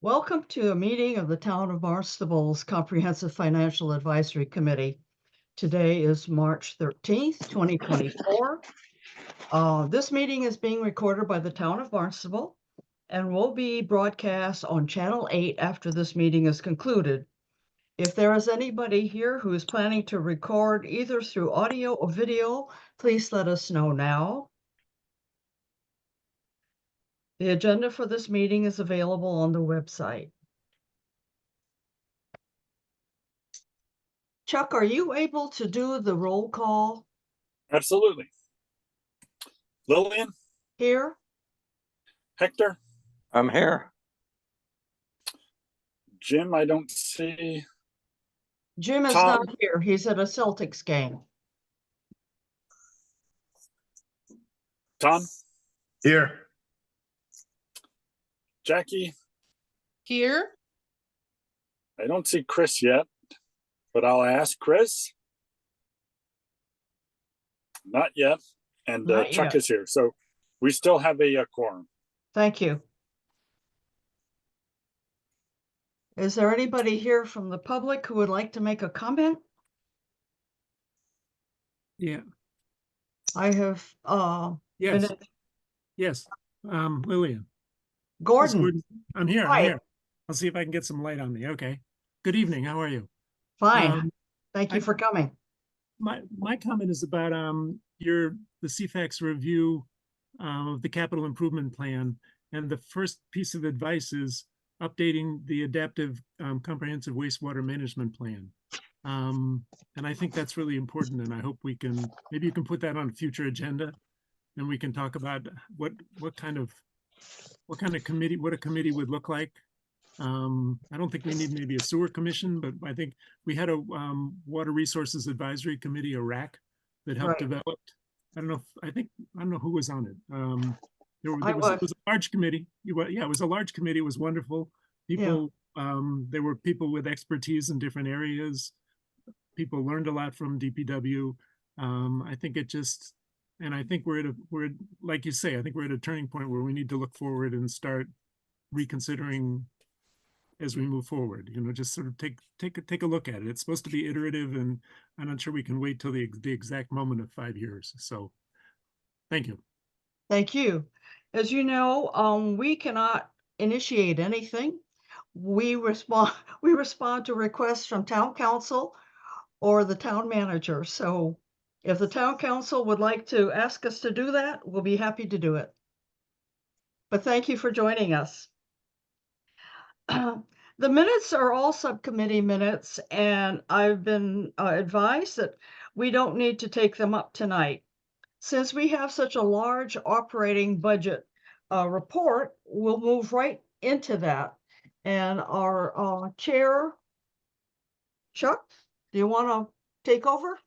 Welcome to a meeting of the Town of Barnstable's Comprehensive Financial Advisory Committee. Today is March 13th, 2024. This meeting is being recorded by the Town of Barnstable and will be broadcast on Channel 8 after this meeting is concluded. If there is anybody here who is planning to record either through audio or video, please let us know now. The agenda for this meeting is available on the website. Chuck, are you able to do the roll call Absolutely. Lillian, here? Hector, I'm here. Jim, I don't see. Jim is Tom? not here. He's at a Celtics game. Tom, Here. Jackie, Here. I don't see Chris yet, but I'll ask Chris. Not yet. And Not Chuck yet. is here. So we still have a quorum. Thank you. Is there anybody here from the public who would like to make a comment? Yeah, I have, yes, been- yes. Lillian. This is Gordon, I'm here, Hi. I'm here. I'll see if I can get some light on me. Okay. Good evening, how are you? fine. Thank you I- for coming. My comment is about the CFAX review of the capital improvement plan. And the first piece of advice is updating the adaptive comprehensive wastewater management plan. And I think that's really important, and I hope maybe you can put that on a future agenda, and we can talk about what kind of committee, what a committee would look like. I don't think we need maybe a sewer commission, but I think we had a Water Resources Advisory Committee, a RAC, that helped Right. develop. I don't know who was on it. I It was a large committee. Yeah, it was a large committee. It was wonderful. People, there were people with expertise in different areas. People learned a lot from DPW. I think I think we're like you say, I think we're at a turning point where we need to look forward and start reconsidering as we move forward. Just sort of take a look at it. It's supposed to be iterative, and I'm not sure we can wait till the exact moment of 5 years. So, thank you. Thank you. As you know, we cannot initiate anything. We respond to requests from town council or the town manager. So if the town council would like to ask us to do that, we'll be happy to do it. But thank you for joining us. The minutes are all subcommittee minutes, and I've been advised that we don't need to take them up tonight. Since we have such a large operating budget report, we'll move right into that. And our chair, Chuck, do you want to take over?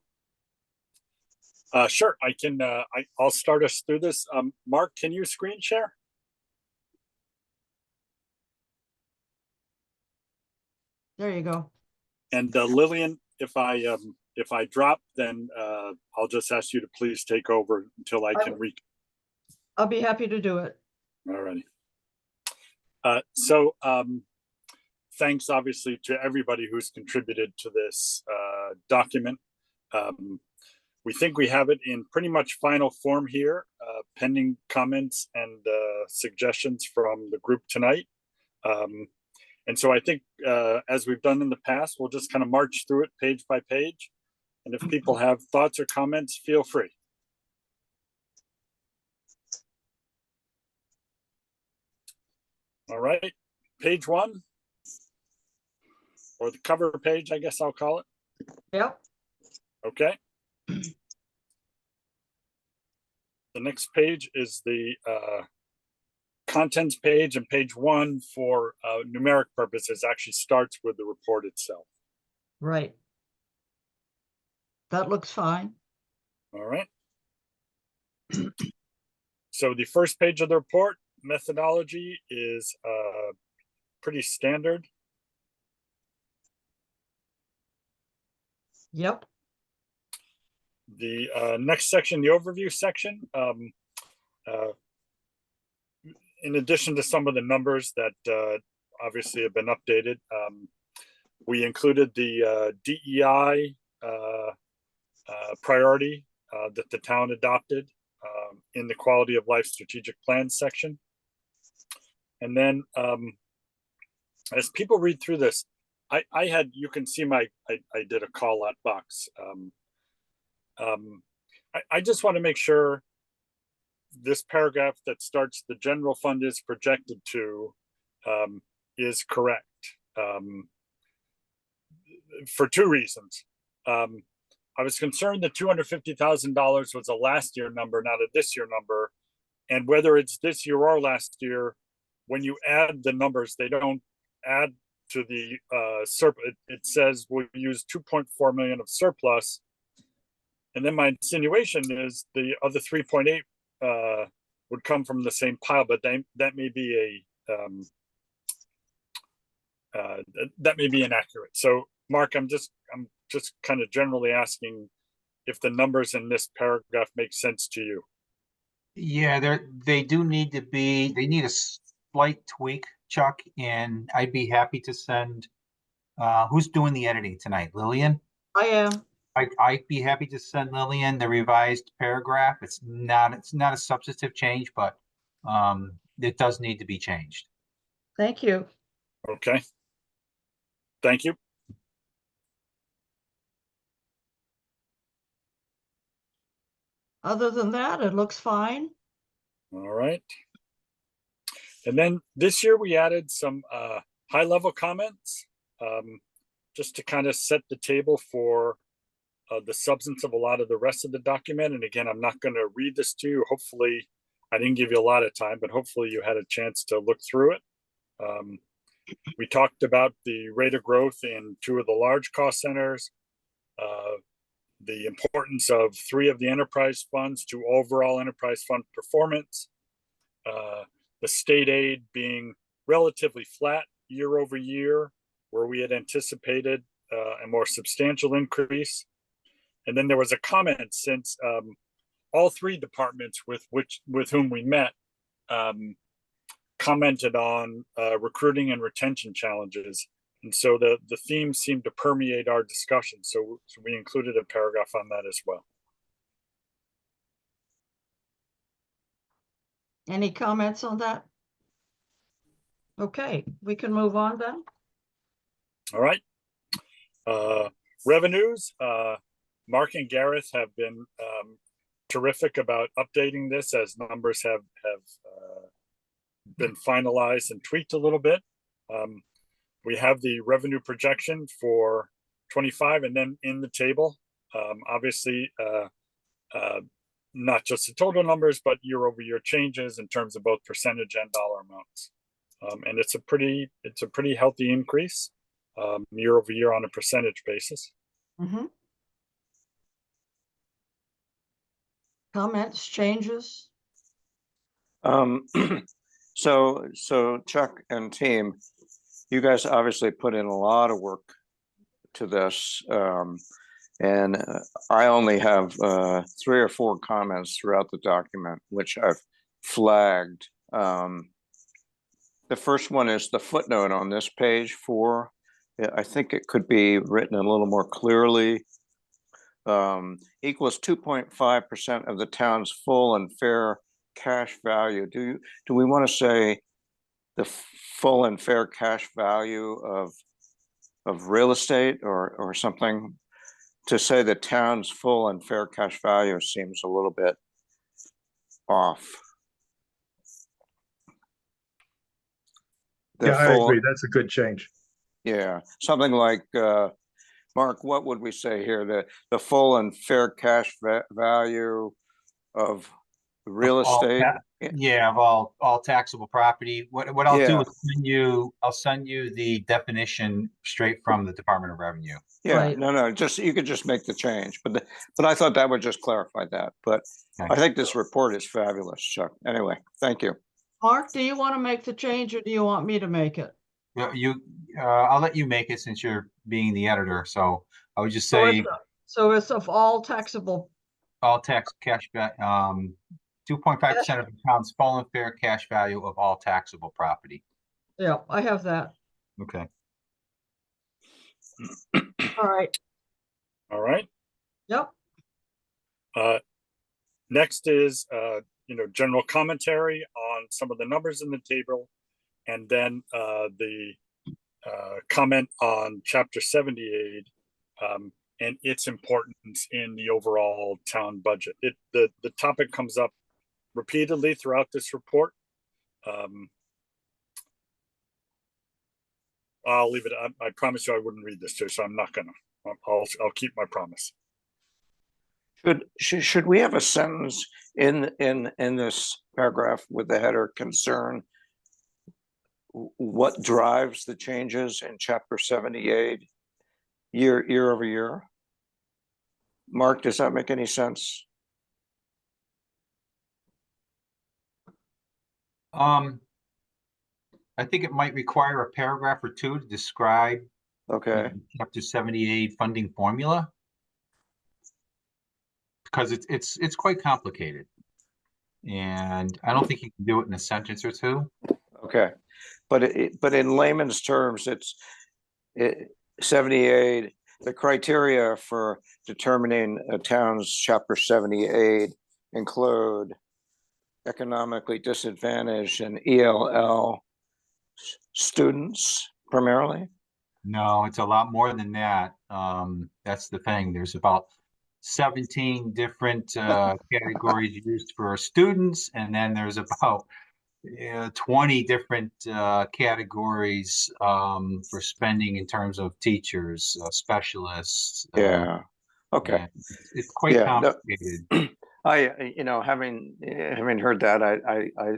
Sure, I can. I'll start us through this. Mark, can you screen share? There you go. And Lillian, if I drop, then I'll just ask you to please take over until I can read. I'll be happy to do it. Alrighty. So thanks obviously to everybody who's contributed to this document. We think we have it in pretty much final form here, pending comments and suggestions from the group tonight. And so I think as we've done in the past, we'll just kind of march through it page by page. And if people have thoughts or comments, feel free. All right, page 1, or the cover page, I guess I'll call it. Yep. Okay. The next page is the contents page, and page 1 for numeric purposes actually starts with the report itself. Right. That looks fine. All right. So the first page of the report, methodology, is pretty standard. Yep. The next section, the overview section, in addition to some of the numbers that obviously have been updated. We included the DEI priority that the town adopted in the quality of life strategic plan section. And then as people read through this, I had, you can see I did a call out box. I just want to make sure this paragraph that starts the general fund is projected to is correct for two reasons. I was concerned that $250,000 was a last year number, not a this year number. And whether it's this year or last year, when you add the numbers, they don't add to the surplus. It says we'll use 2.4 million of surplus. And then my insinuation is the other 3.8 would come from the same pile, but that may be that may be inaccurate. So Mark, I'm just kind of generally asking if the numbers in this paragraph make sense to you. Yeah, they do need to be, they need a slight tweak, Chuck, and I'd be happy to send, who's doing the editing tonight? Lillian? I am. I'd be happy to send Lillian the revised paragraph. It's not a substantive change, but it does need to be changed. Thank you. Okay. Thank you. Other than that, it looks fine. All right. And then this year we added some high level comments just to kind of set the table for the substance of a lot of the rest of the document. And again, I'm not going to read this to you. Hopefully, I didn't give you a lot of time, but hopefully you had a chance to look through it. We talked about the rate of growth in two of the large cost centers, the importance of 3 of the enterprise funds to overall enterprise fund performance, the state aid being relatively flat year over year, where we had anticipated a more substantial increase. And then there was a comment since all 3 departments with whom we met commented on recruiting and retention challenges. And so the theme seemed to permeate our discussion. So we included a paragraph on that as well. Any comments on that? Okay, we can move on then. All right. Revenues. Mark and Gareth have been terrific about updating this as numbers have been finalized and tweaked a little bit. We have the revenue projection for 25, and then in the table, obviously, not just the total numbers, but year over year changes in terms of both percentage and dollar amounts. And it's a pretty healthy increase year over year on a percentage basis. Mm-hmm. Comments, changes? So Chuck and team, you guys obviously put in a lot of work to this. And I only have 3 or 4 comments throughout the document, which I've flagged. The first one is the footnote on this page 4. I think it could be written a little more clearly. Equals 2.5% of the town's full and fair cash value. Do we want to say the full and fair cash value of real estate or something? To say the town's full and fair cash value seems a little bit off. Yeah, I agree. That's a good change. Yeah, something like, Mark, what would we say here? The full and fair cash value of real estate? Yeah, of all taxable property. What I'll do is I'll send you the definition straight from the Department of Revenue. Yeah, Right. no, you could just make the change, but I thought that would just clarify that. But Okay. I think this report is fabulous, Chuck. Anyway, thank you. Mark, do you want to make the change or do you want me to make it? I'll let you make it since you're being the editor. So I would just say So it's of all taxable. all tax cash, 2.5% of the town's full and fair cash value of all taxable property. Yeah, I have that. Okay. All right. All right. Yep. Next is, general commentary on some of the numbers in the table, and then the comment on Chapter 78 and its importance in the overall town budget. The topic comes up repeatedly throughout this report. I'll leave it. I promise you I wouldn't read this too, so I'm not gonna. I'll keep my promise. Should we have a sentence in this paragraph with the header concern? What drives the changes in Chapter 78 year over year? Mark, does that make any sense? I think it might require a paragraph or two to describe Okay. the Chapter 78 funding formula, because it's quite complicated, and I don't think you can do it in a sentence or two. Okay, but in layman's terms, it's 78. The criteria for determining a town's Chapter 78 include economically disadvantaged and ELL students primarily. No, it's a lot more than that. That's the thing. There's about 17 different categories used for students, and then there's about 20 different categories for spending in terms of teachers, specialists. Yeah. Okay. And it's quite Yeah, no, complicated. having heard that,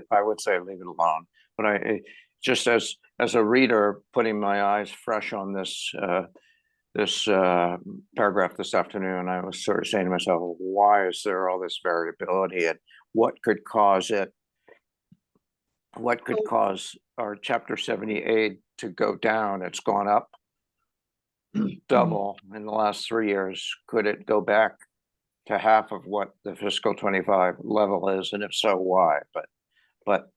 I would say leave it alone. But I just as a reader, putting my eyes fresh on this paragraph this afternoon, I was sort of saying to myself, why is there all this variability, and what could cause it? What could cause our Chapter 78 to go down? It's gone up double in the last 3 years. Could it go back to half of what the fiscal 25 level is? And if so, why? But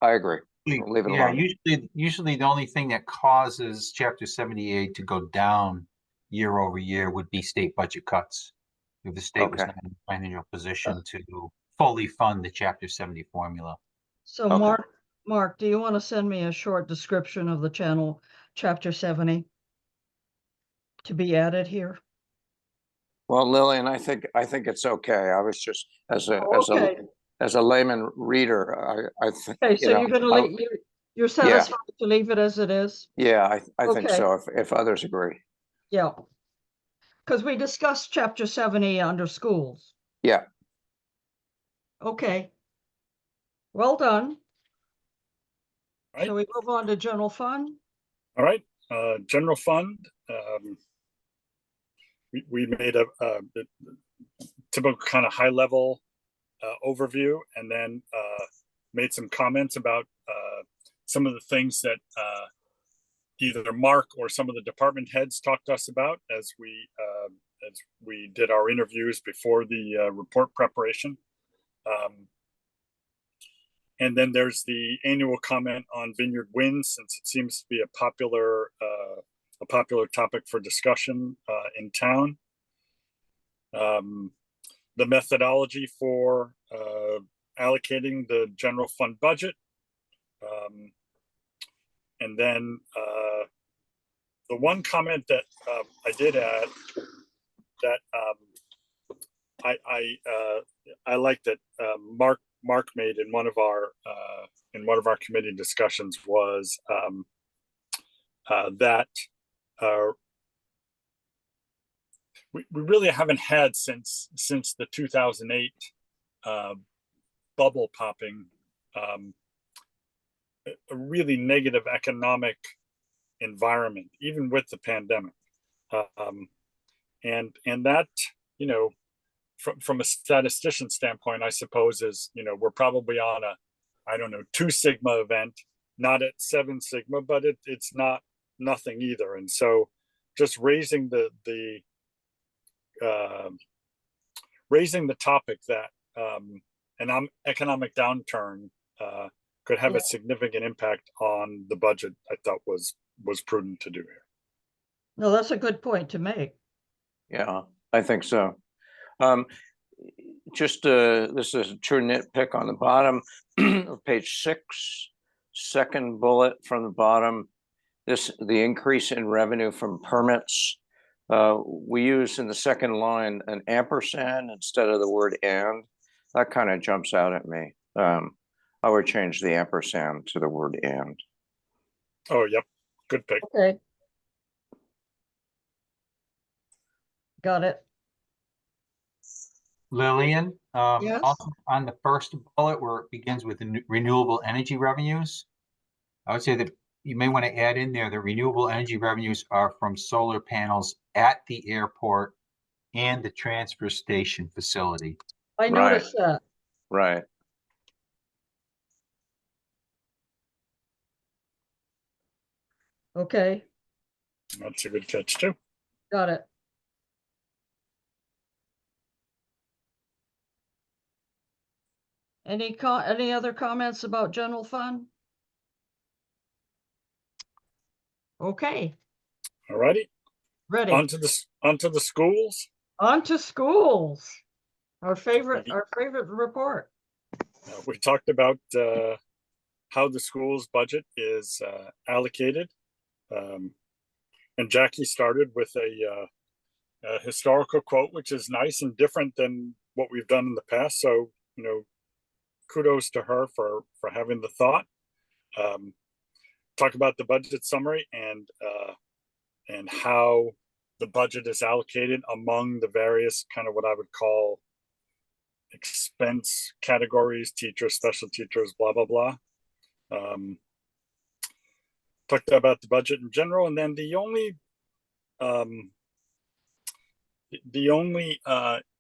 I agree. We'll leave it Yeah, alone. usually the only thing that causes Chapter 78 to go down year over year would be state budget cuts. If the state was Okay. not in a financial position to fully fund the Chapter 70 formula. So Okay. Mark, do you want to send me a short description of the channel Chapter 70 to be added here? Well, Lillian, I think it's okay. I was just as a Okay. as a layman reader, I think, Okay, so you're gonna leave, you're satisfied to leave it as it is? yeah, I think Okay. so, if others agree. Yeah. Because we discussed Chapter 70 under schools. Yeah. Okay. Well done. Right. Shall we move on to general fund? All right. General fund. We made a typical kind of high level overview, and then made some comments about some of the things that either Mark or some of the department heads talked to us about as we did our interviews before the report preparation. And then there's the annual comment on Vineyard Wind, since it seems to be a popular topic for discussion in town. The methodology for allocating the general fund budget. And then the one comment that I did add that I like that Mark made in one of our committee discussions was that we really haven't had since the 2008 bubble popping a really negative economic environment, even with the pandemic, and that, you know, from a statistician standpoint, I suppose is, you know, we're probably on a, I don't know, 2 sigma event, not at 7 sigma, but it's not nothing either. And so just raising the raising the topic that an economic downturn could have Yeah. a significant impact on the budget, I thought was prudent to do here. No, that's a good point to make. Yeah, I think so. Just this is a true nitpick on the bottom of page 6, second bullet from the bottom. The increase in revenue from permits. We use in the second line an ampersand instead of the word and. That kind of jumps out at me. I would change the ampersand to the word and. Oh, yep, good pick. Okay. Got it. Lillian, Yes? also on the first bullet where it begins with the renewable energy revenues, I would say that you may want to add in there the renewable energy revenues are from solar panels at the airport and the transfer station facility. I Right. noticed that. Right. Okay, That's a good catch too. got it. Any other comments about general fund? Okay, All righty, ready. onto the schools. On to schools. Our favorite report. We talked about how the school's budget is allocated. And Jackie started with a historical quote, which is nice and different than what we've done in the past. So, kudos to her for having the thought. Talk about the budget summary and how the budget is allocated among the various kind of what I would call expense categories, teachers, special teachers, blah, blah, blah. Talked about the budget in general, and then the only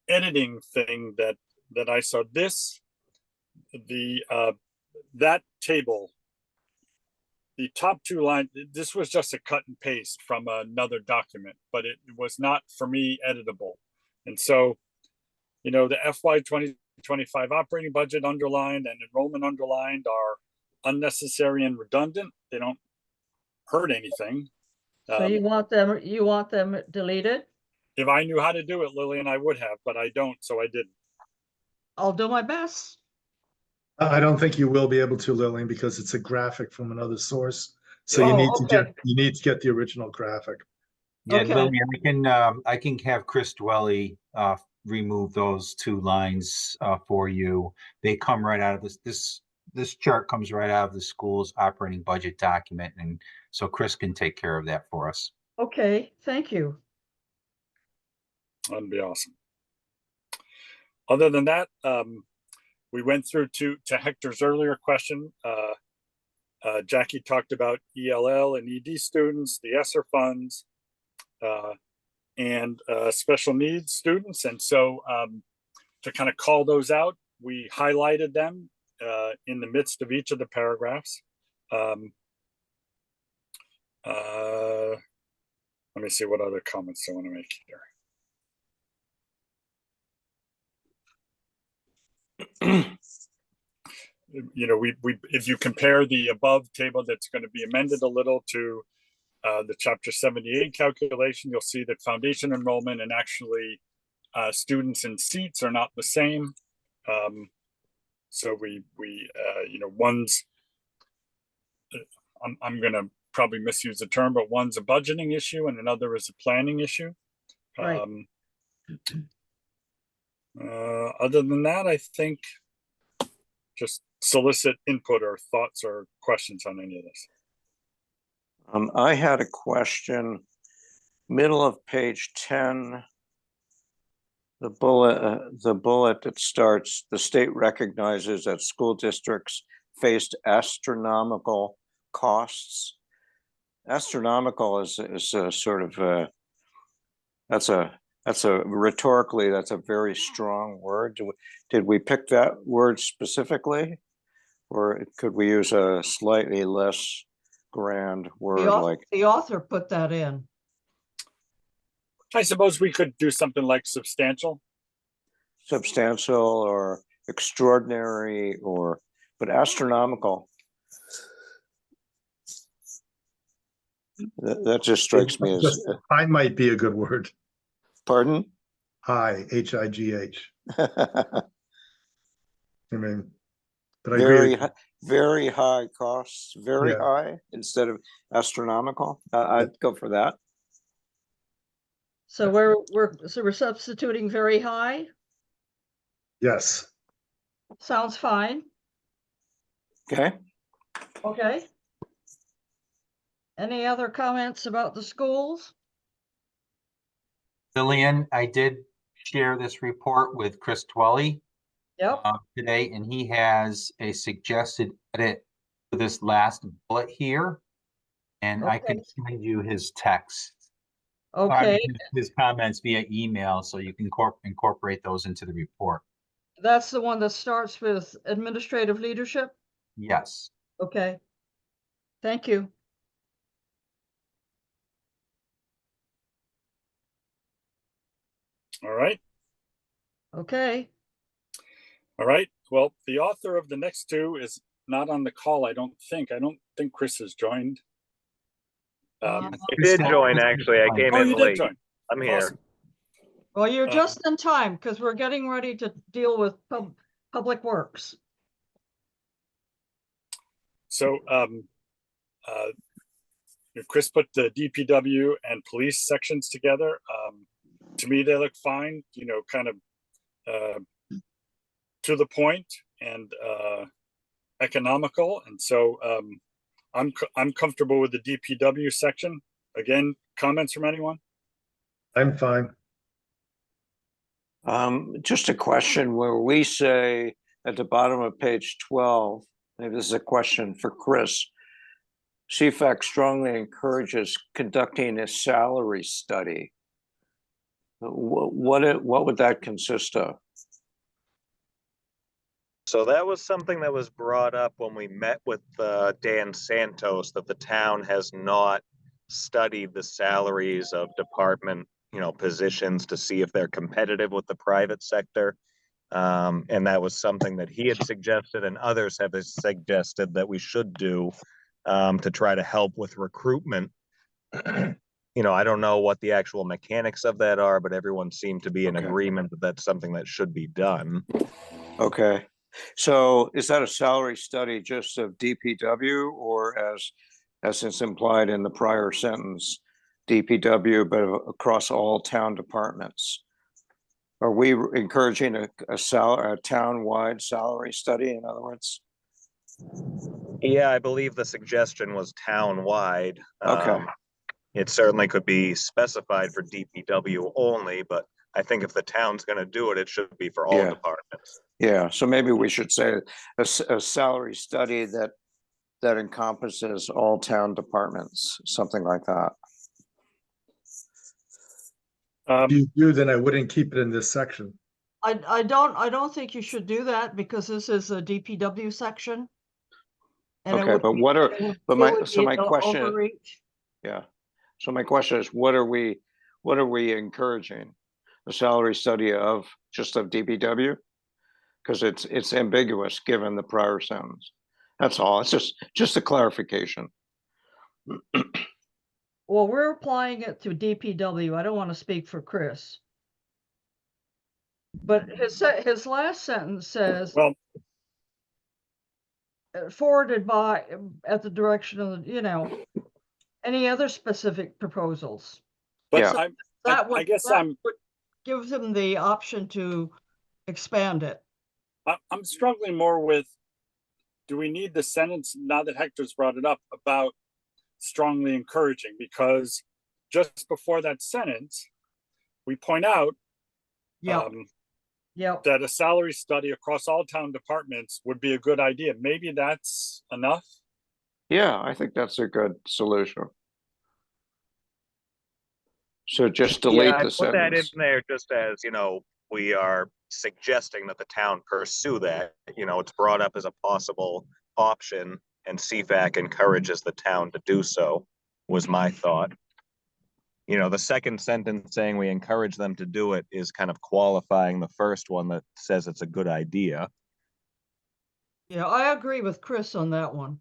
editing thing that I saw that table, the top 2 lines, this was just a cut and paste from another document, but it was not for me editable. And so, the FY 2025 operating budget underlined and enrollment underlined are unnecessary and redundant. They don't hurt anything. So you want them deleted? If I knew how to do it, Lillian, I would have, but I don't, so I didn't. I'll do my best. I don't think you will be able to, Lillian, because it's a graphic from another source. So Oh, you need to get the original graphic. Yeah, Okay. Lillian, I can have Chris Dwelly remove those 2 lines for you. They come right out of this chart comes right out of the school's operating budget document, and so Chris can take care of that for us. Okay, thank you. That'd be awesome. Other than that, we went through to Hector's earlier question. Jackie talked about ELL and ED students, the ESSER funds, and special needs students. And so to kind of call those out, we highlighted them in the midst of each of the paragraphs. Let me see what other comments I want to make here. If you compare the above table that's going to be amended a little to the chapter 78 calculation, you'll see that foundation enrollment and actually students and seats are not the same. So one's, I'm going to probably misuse the term, but one's a budgeting issue and another is a planning issue. Right. Other than that, I think just solicit input or thoughts or questions on any of this. I had a question, middle of page 10, the bullet that starts, the state recognizes that school districts faced astronomical costs. Astronomical is a sort of that's a rhetorically, that's a very strong word. Did we pick that word specifically, or could we use a slightly less grand word like the author put that in? I suppose we could do something like substantial or extraordinary, but astronomical. That just strikes me as, Just, I might be a good word. pardon? High, H-I-G-H. I mean, but I agree. Very, with you. very high costs, very Yeah. high instead of astronomical. I'd go for that. So we're substituting very high. Yes. Sounds fine. Okay. Okay. Any other comments about the schools? Lillian, I did share this report with Chris Twelly Yep. today, and he has a suggested edit for this last bullet here. And I could Okay. send you his text. Okay. His comments via email, so you can incorporate those into the report. That's the one that starts with administrative leadership. Yes. Okay. Thank you. All right. Okay. All right. Well, the author of the next two is not on the call, I don't think. I don't think Chris has joined. I did join, actually. I came Oh, in you did late. join. I'm here. Awesome. Well, you're just in time because we're getting ready to deal with public works. So Chris put the DPW and police sections together. To me, they look fine, you know, kind of to the point and economical. And so I'm comfortable with the DPW section. Again, comments from anyone? I'm fine. Just a question where we say at the bottom of page 12, maybe this is a question for Chris. CFAC strongly encourages conducting a salary study. What would that consist of? So that was something that was brought up when we met with Dan Santos, that the town has not studied the salaries of department, positions to see if they're competitive with the private sector. And that was something that he had suggested and others have suggested that we should do to try to help with recruitment. I don't know what the actual mechanics of that are, but everyone seemed to be in agreement that that's something that should be done. Okay. So is that a salary study just of DPW, or as it's implied in the prior sentence, DPW, but across all town departments? Are we encouraging a town-wide salary study, in other words? Yeah, I believe the suggestion was town-wide. Okay. It certainly could be specified for DPW only, but I think if the town's going to do it, it should be for all departments. Yeah, so maybe we should say a salary study that encompasses all town departments, something like that. If you do, then I wouldn't keep it in this section. I don't think you should do that because this is a DPW section. And Okay, but what are, but my question, overreach. yeah. So my question is, what are we encouraging? A salary study of just of DPW? Because it's ambiguous given the prior sentence. That's all. It's just a clarification. Well, we're applying it to DPW. I don't want to speak for Chris. But his last sentence says, well, forwarded by at the direction of any other specific proposals. but Yeah. I guess I'm gives him the option to expand it. I'm struggling more with, do we need the sentence, now that Hector's brought it up, about strongly encouraging? Because just before that sentence, we point out that a salary study across all town departments would be a good idea. Maybe that's enough. Yeah, I think that's a good solution. So just delete the sentence. Put that in there just as, we are suggesting that the town pursue that. It's brought up as a possible option, and CFAC encourages the town to do so, was my thought. The second sentence saying we encourage them to do it is kind of qualifying the first one that says it's a good idea. Yeah, I agree with Chris on that one.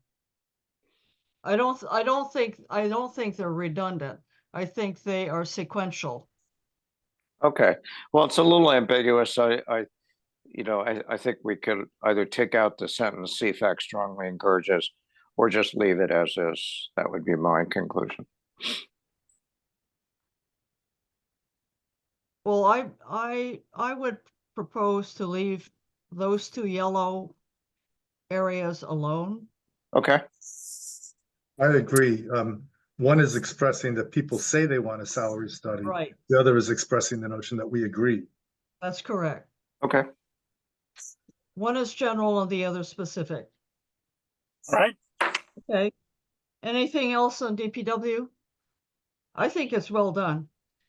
I don't think they're redundant. I think they are sequential. Okay, well, it's a little ambiguous. I think we could either take out the sentence CFAC strongly encourages or just leave it as is. That would be my conclusion. Well, I would propose to leave those two yellow areas alone. Okay, I agree. One is expressing that people say they want a salary study. Right, The other is expressing the notion that we agree. that's correct. okay. One is general and the other specific. All right. Okay. Anything else on DPW? I think it's well done.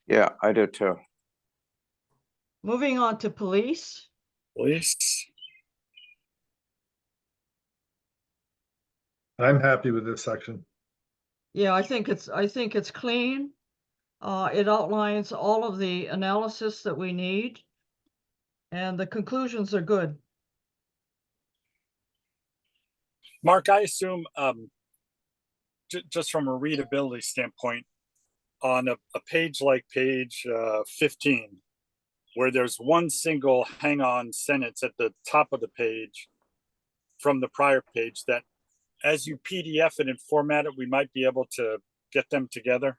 Yeah, I do too. Moving on to police. Please. I'm happy with this section. Yeah, I think it's clean. It outlines all of the analysis that we need. And the conclusions are good. Mark, I assume just from a readability standpoint, on a page like page 15, where there's one single hang-on sentence at the top of the page from the prior page, that as you PDF it and format it, we might be able to get them together.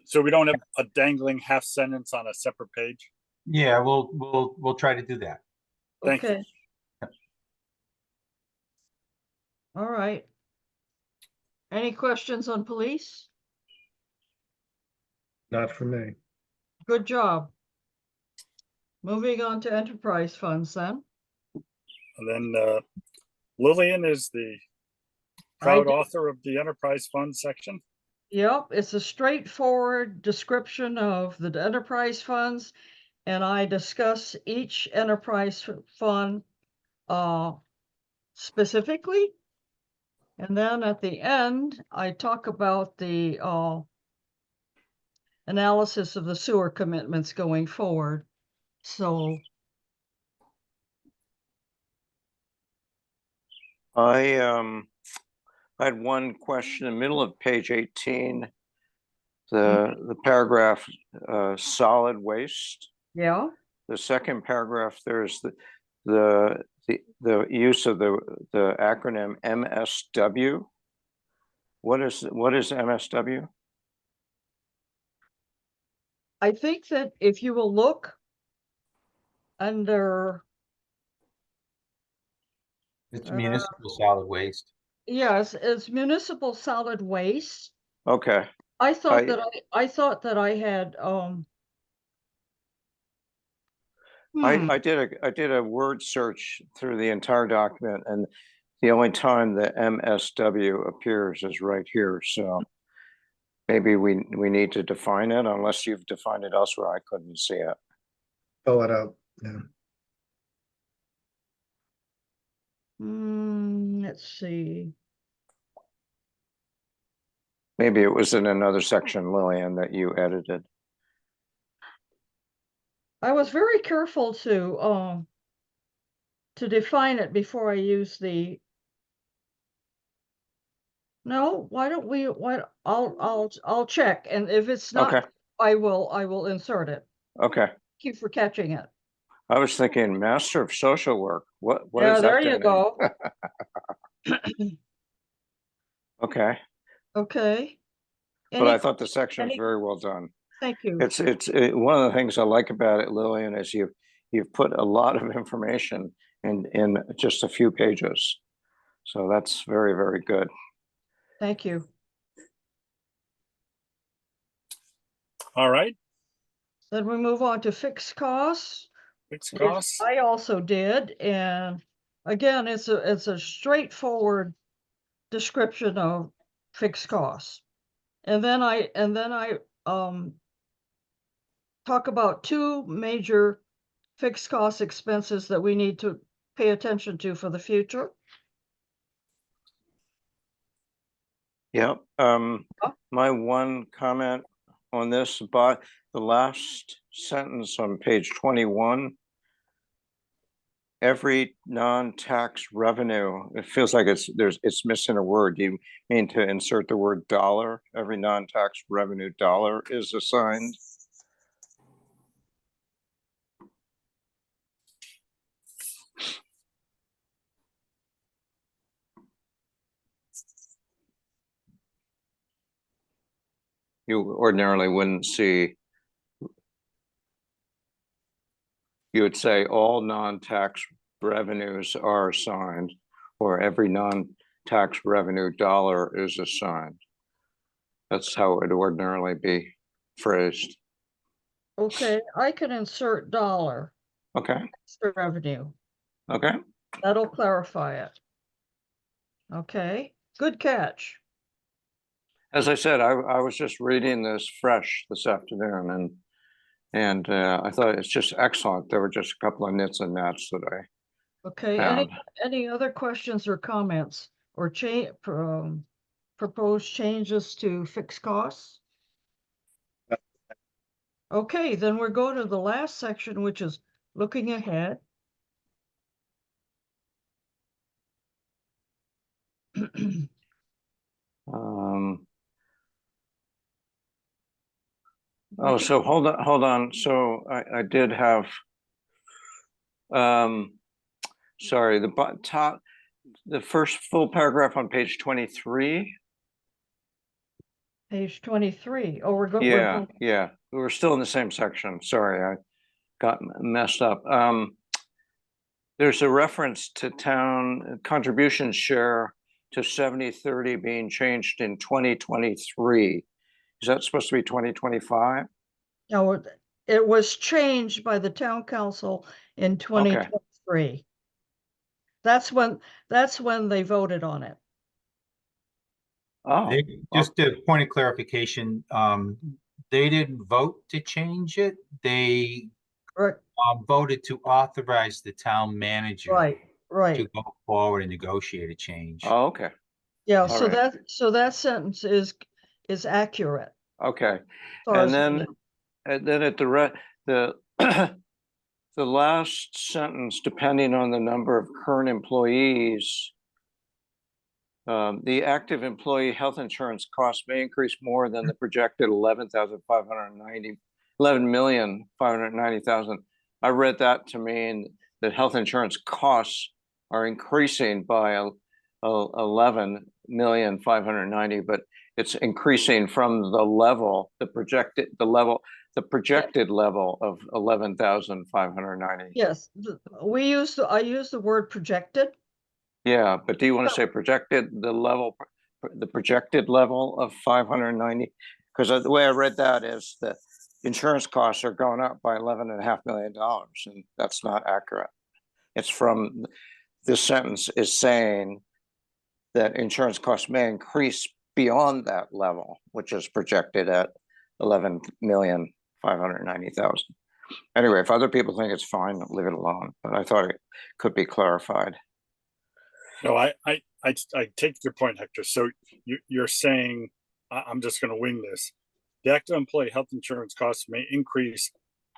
So we don't have a dangling half sentence on a separate page. Yeah, we'll try to do that. Thank you. Okay. All right. Any questions on police? Not for me. Good job. Moving on to enterprise funds then. And then Lillian is the proud author of the enterprise fund section. Yep, it's a straightforward description of the enterprise funds, and I discuss each enterprise fund specifically. And then at the end, I talk about the analysis of the sewer commitments going forward. So I had one question in the middle of page 18, the paragraph solid waste. yeah, The second paragraph, there's the use of the acronym MSW. What is MSW? I think that if you will look under, It's municipal solid waste. yes, it's municipal solid waste. Okay, I thought I thought that I had I did a word search through the entire document, and the only time the MSW appears is right here. So maybe we need to define it, unless you've defined it elsewhere. I couldn't see it. Spell it out. Yeah. let's see. Maybe it was in another section, Lillian, that you edited. I was very careful to define it before I use the. No, why don't we? I'll check, and if it's not, Okay. I will insert it. Okay. Thank you for catching it. I was thinking Master of Social Work. What Yeah, is that? there you go. Okay. Okay. But I thought the section was very well done. Thank you. It's one of the things I like about it, Lillian, is you've put a lot of information in just a few pages. So that's very, very good. Thank you. All right. Then we move on to fixed costs. Fixed which costs. I also did, and again, it's a straightforward description of fixed costs. And then I talk about two major fixed cost expenses that we need to pay attention to for the future. Yeah. My one comment on this, but the last sentence on page 21, every non-tax revenue, it feels like it's missing a word. Do you mean to insert the word dollar? Every non-tax revenue dollar is assigned? You ordinarily wouldn't see. You would say all non-tax revenues are assigned, or every non-tax revenue dollar is assigned. That's how it would ordinarily be phrased. Okay, I can insert dollar Okay, extra revenue. okay. That'll clarify it. Okay, good catch. As I said, I was just reading this fresh this afternoon, and I thought it's just excellent. There were just a couple of nits and gnats that I Okay, found. any other questions or comments or proposed changes to fixed costs? Okay, then we're going to the last section, which is looking ahead. Oh, so hold on. So I did have, sorry, the first full paragraph on page 23. Page 23. Oh, Yeah. We're still in the same section. Sorry, I got messed up. There's a reference to town contribution share to 70/30 being changed in 2023. Is that supposed to be 2025? No, it was changed by the town council in 2023. That's when they voted on it. Oh, Just a point of clarification, they didn't vote to change it. They Right, voted to authorize the town manager right, to right. go forward and negotiate a change. oh, okay, Yeah, all so right. that sentence is accurate. Okay. As far as And then at the the last sentence, depending on the number of current employees, the active employee health insurance costs may increase more than the projected 11,590,000. I read that to mean that health insurance costs are increasing by 11,590,000, but it's increasing from the projected level of 11,590. yes, I use the word projected. Yeah, but do you want to say projected, the projected level of 590? Because the way I read that is that insurance costs are going up by $11.5 million, and that's not accurate. It's from, this sentence is saying that insurance costs may increase beyond that level, which is projected at 11,590,000. Anyway, if other people think it's fine, leave it alone, but I thought it could be clarified. No, I take your point, Hector. So you're saying, I'm just going to wing this. The active employee health insurance costs may increase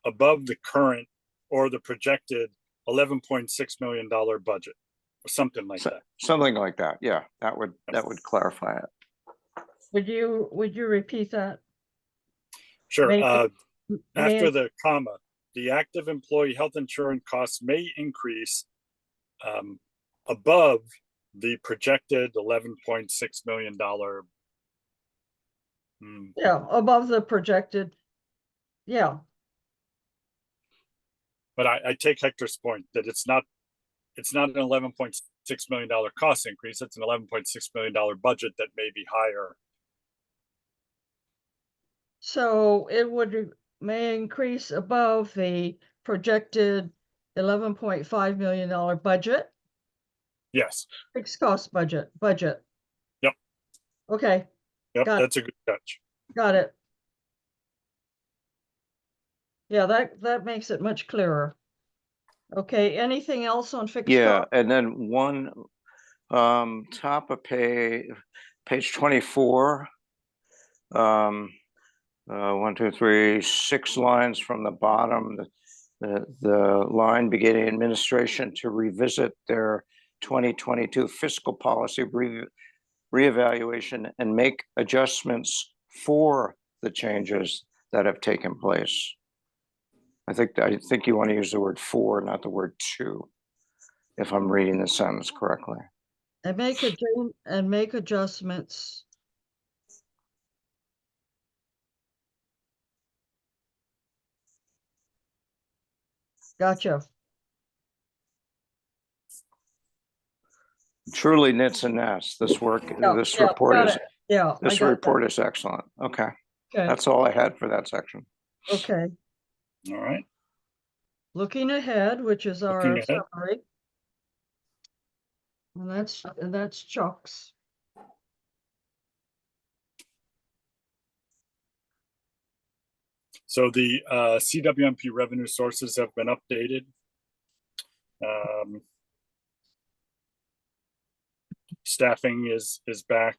above the current or the projected $11.6 million budget, or something like that. Something like that. Yeah, that would clarify it. Would you repeat that? Sure. After May the comma, the active employee health insurance costs may increase above the projected $11.6 million. Yeah, above the projected. Yeah, But I take Hector's point that it's not an $11.6 million cost increase. It's an $11.6 million budget that may be higher. so it may increase above the projected $11.5 million budget. Yes. Fixed cost budget. Yep. Okay. Yep. Got That's a good catch. Got it. Yeah, that makes it much clearer. Okay, anything else on fixed cost? And then one top of page 24. 1, 2, 3, 6 lines from the bottom. the line beginning administration to revisit their 2022 fiscal policy reevaluation and make adjustments for the changes that have taken place. I think you want to use the word for, not the word to, if I'm reading the sentence correctly. And make adjustments. Gotcha. Truly knits and nests. This report got is it. Yeah, this report is excellent. Okay. Okay. That's all I had for that section. Okay. All right. Looking ahead, which is our Looking ahead. summary. And that's Chuck's. So the CWMP revenue sources have been updated. Staffing is back.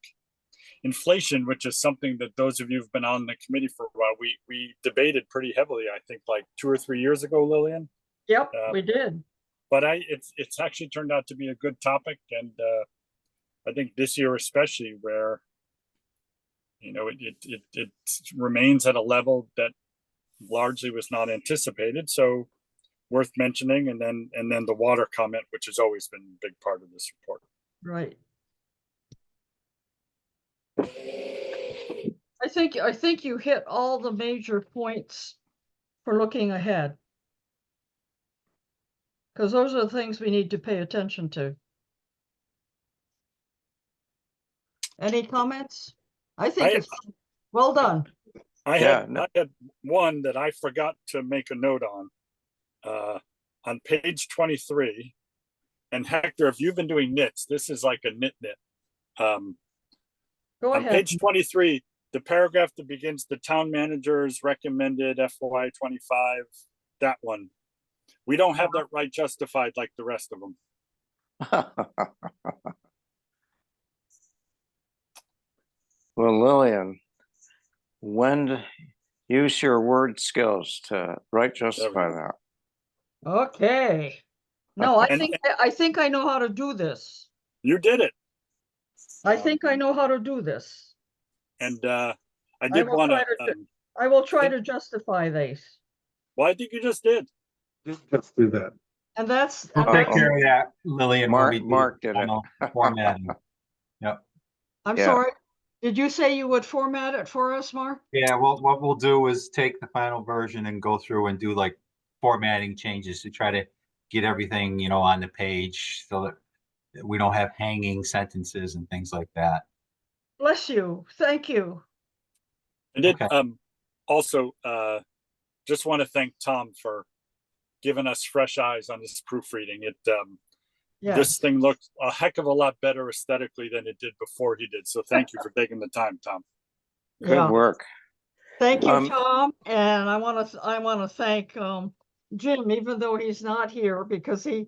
Inflation, which is something that those of you who've been on the committee for a while, we debated pretty heavily, I think like 2 or 3 years ago, Lillian. Yep, we did. But it's actually turned out to be a good topic, and I think this year especially, where it remains at a level that largely was not anticipated, so worth mentioning. And then the water comment, which has always been a big part of this report. Right. I think you hit all the major points for looking ahead. Because those are the things we need to pay attention to. Any comments? I think it's well done. I had one that I forgot to make a note on page 23. And Hector, if you've been doing knits, this is like a knit. Go on ahead. page 23, the paragraph that begins the town manager's recommended FY 25, that one. We don't have that right justified like the rest of them. Well, Lillian, use your word skills to right justify that. Okay. No, I think I know how to do this. You did it. I think I know how to do this. And I did want to. I will try to justify these. Well, I think you just did. Let's do that. And that's. We'll take care of that, Lillian. Mark did it. Formatting. Yep. I'm sorry. Did you say you would format it for us, Mark? Yeah, well, what we'll do is take the final version and go through and do like formatting changes to try to get everything, on the page so that we don't have hanging sentences and things like that. Bless you. Thank you. I did also just want to thank Tom for giving us fresh eyes on this proofreading. This thing looked a heck of a lot better aesthetically than it did before he did. So thank you for taking the time, Tom. Good work. Thank you, Tom. And I want to thank Jim, even though he's not here, because he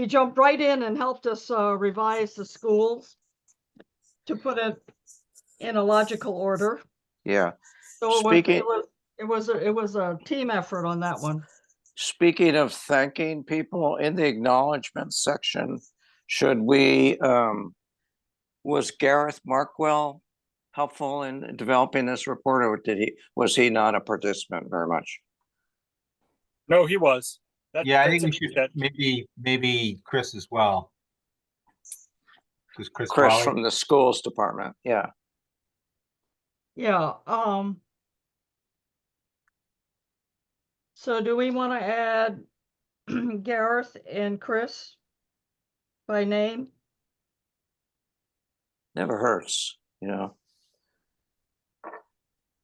jumped right in and helped us revise the schools to put it in a logical order. Yeah. So it was a team effort on that one. Speaking of thanking people, in the acknowledgement section, should we, was Gareth Markwell helpful in developing this report, or was he not a participant very much? No, he was. I think we should maybe Chris as well. Chris from the schools department. Yeah. Yeah. So do we want to add Gareth and Chris by name? Never hurts,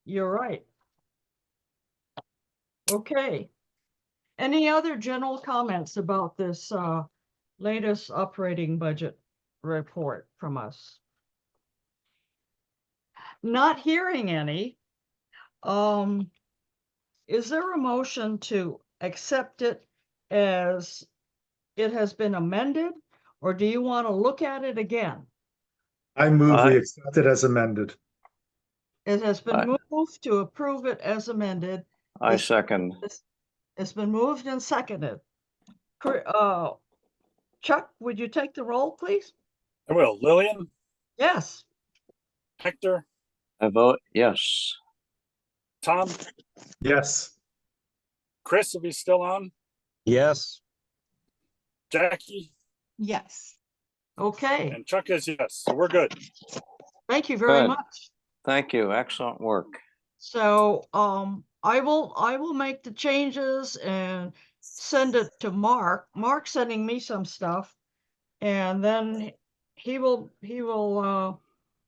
You're right. Okay. Any other general comments about this latest operating budget report from us? Not hearing any. Is there a motion to accept it as it has been amended, or do you want to look at it again? I move we accept it as amended. It has been moved to approve it as amended. I second. It's been moved and seconded. Chuck, would you take the roll, please? I will. Lillian, Yes. Hector, I vote yes. Tom, Yes, Chris, if he's still on, Yes. Jackie, Yes. Okay, and Chuck is yes. So we're good. thank you very Good. much. Thank you. Excellent work. So, I will make the changes and send it to Mark. Mark's sending me some stuff. And then he will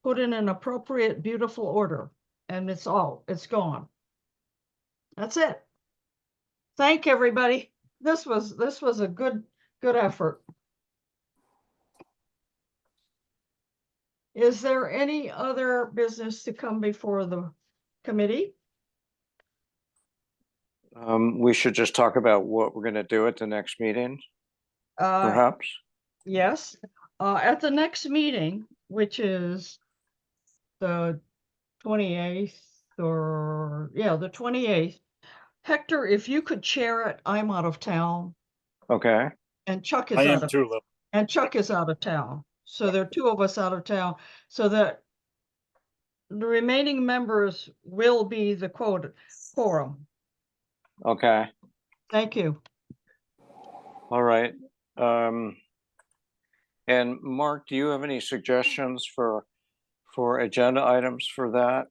put in an appropriate, beautiful order. And it's gone. That's it. Thank everybody. This was a good effort. Is there any other business to come before the committee? We should just talk about what we're gonna do at the next meeting, perhaps. Yes, at the next meeting, which is the 28th the 28th. Hector, if you could chair it, I'm out of town Okay, and Chuck I is am too, Lil. and Chuck is out of town. So there are two of us out of town, so that the remaining members will be the quorum. okay, Thank you. all right. And Mark, do you have any suggestions for agenda items for that?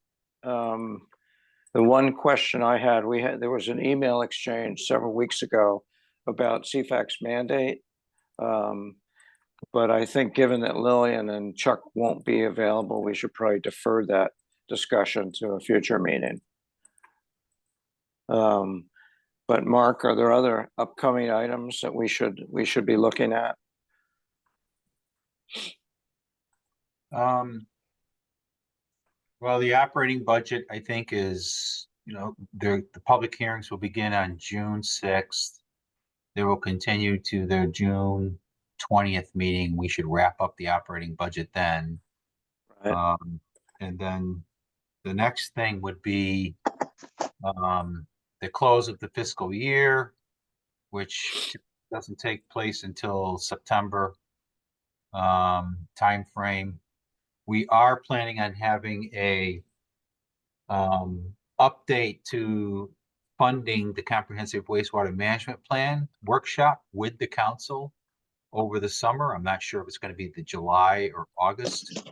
The one question I had, there was an email exchange several weeks ago about CFAX mandate. But I think given that Lillian and Chuck won't be available, we should probably defer that discussion to a future meeting. But Mark, are there other upcoming items that we should be looking at? Well, the operating budget, I think, is, the public hearings will begin on June 6th. They will continue to their June 20th meeting. We should wrap up the operating budget then. Right. And then the next thing would be the close of the fiscal year, which doesn't take place until September timeframe. We are planning on having a update to funding the comprehensive wastewater management plan workshop with the council over the summer. I'm not sure if it's going to be the July or August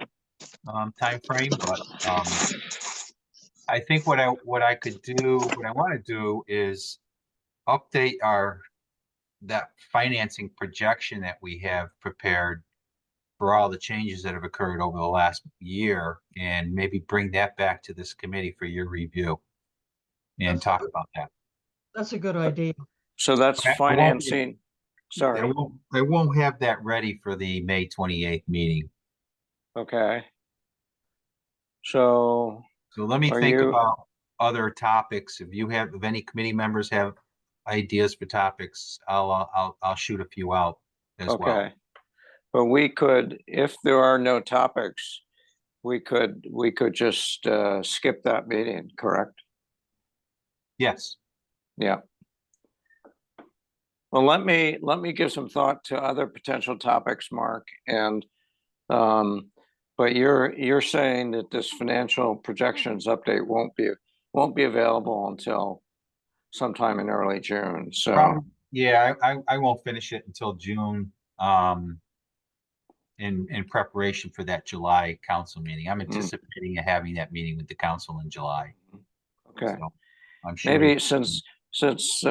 timeframe, but I think what I want to do is update that financing projection that we have prepared for all the changes that have occurred over the last year, and maybe bring that back to this committee for your review and talk about that. That's a good idea. So that's Okay. financing. Sorry, I won't have that ready for the May 28th meeting. okay. So let me Are think you- about other topics. If any committee members have ideas for topics, I'll shoot a few out as well. okay. But we could, if there are no topics, we could just skip that meeting, correct? Yes. Yeah. Well, let me give some thought to other potential topics, Mark, and but you're saying that this financial projections update won't be available until sometime in early June. So Yeah, I won't finish it until June, in preparation for that July council meeting. I'm anticipating having that meeting with the council in July. okay, So I'm sure maybe since he's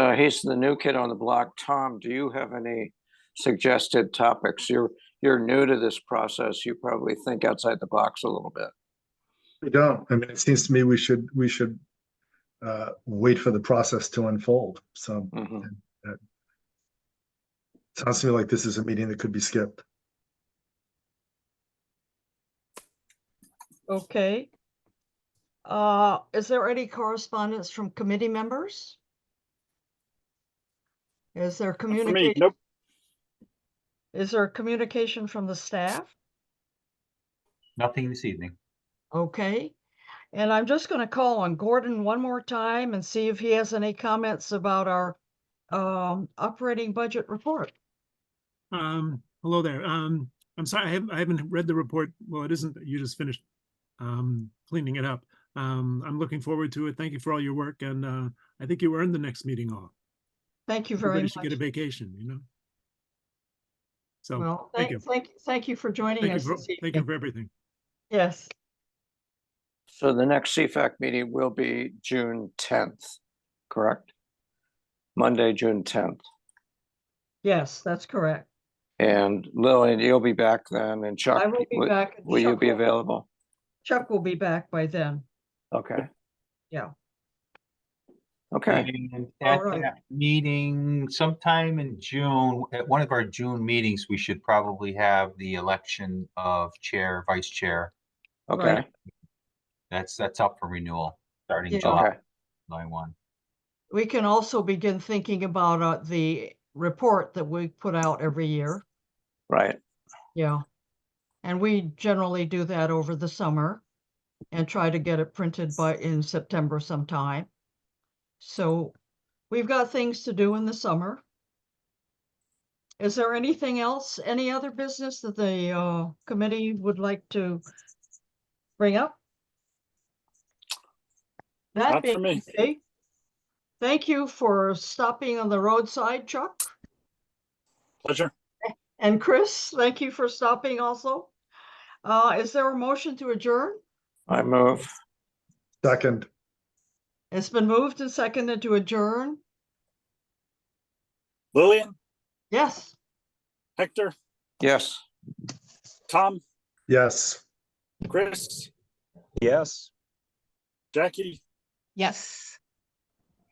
the new kid on the block, Tom, do you have any suggested topics? You're new to this process. You probably think outside the box a little bit. we don't. I mean, it seems to me we should wait for the process to unfold. So it sounds to me like this is a meeting that could be skipped. Okay. Is there any correspondence from committee members? Is there For me, communication? nope. Is there communication from the staff? nothing this evening. Okay. And I'm just going to call on Gordon one more time and see if he has any comments about our operating budget report. Hello there. I'm sorry, I haven't read the report. Well, it isn't, you just finished cleaning it up. I'm looking forward to it. Thank you for all your work, and I think you earned the next meeting off. Thank you very Everybody much. should get a vacation, you know? So, Well, thank you. thank you for joining Thank you us for, this thank you evening. for everything. Yes, So the next CFAC meeting will be June 10th, correct? Monday, June 10th. yes, that's correct. And Lillian, you'll be back then, and Chuck, I will be back. will you Chuck be available? Chuck will be back by then. Okay, Yeah. okay, And at All right. that meeting, sometime in June, at one of our June meetings, we should probably have the election of chair, vice chair. okay, That's up for renewal starting Yeah. July okay, 1. We can also begin thinking about the report that we put out every year. right, Yeah. And we generally do that over the summer and try to get it printed in September sometime. So we've got things to do in the summer. Is there anything else, any other business that the committee would like to bring up? That Not for being me. okay, thank you for stopping on the roadside, Chuck. Pleasure. And Chris, thank you for stopping also. Is there a motion to adjourn? I move. Second, It's been moved and seconded to adjourn. Lillian, Yes. Hector, Yes. Tom, yes. Chris, Yes. Jackie, Yes.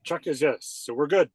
Chuck is yes. So we're good.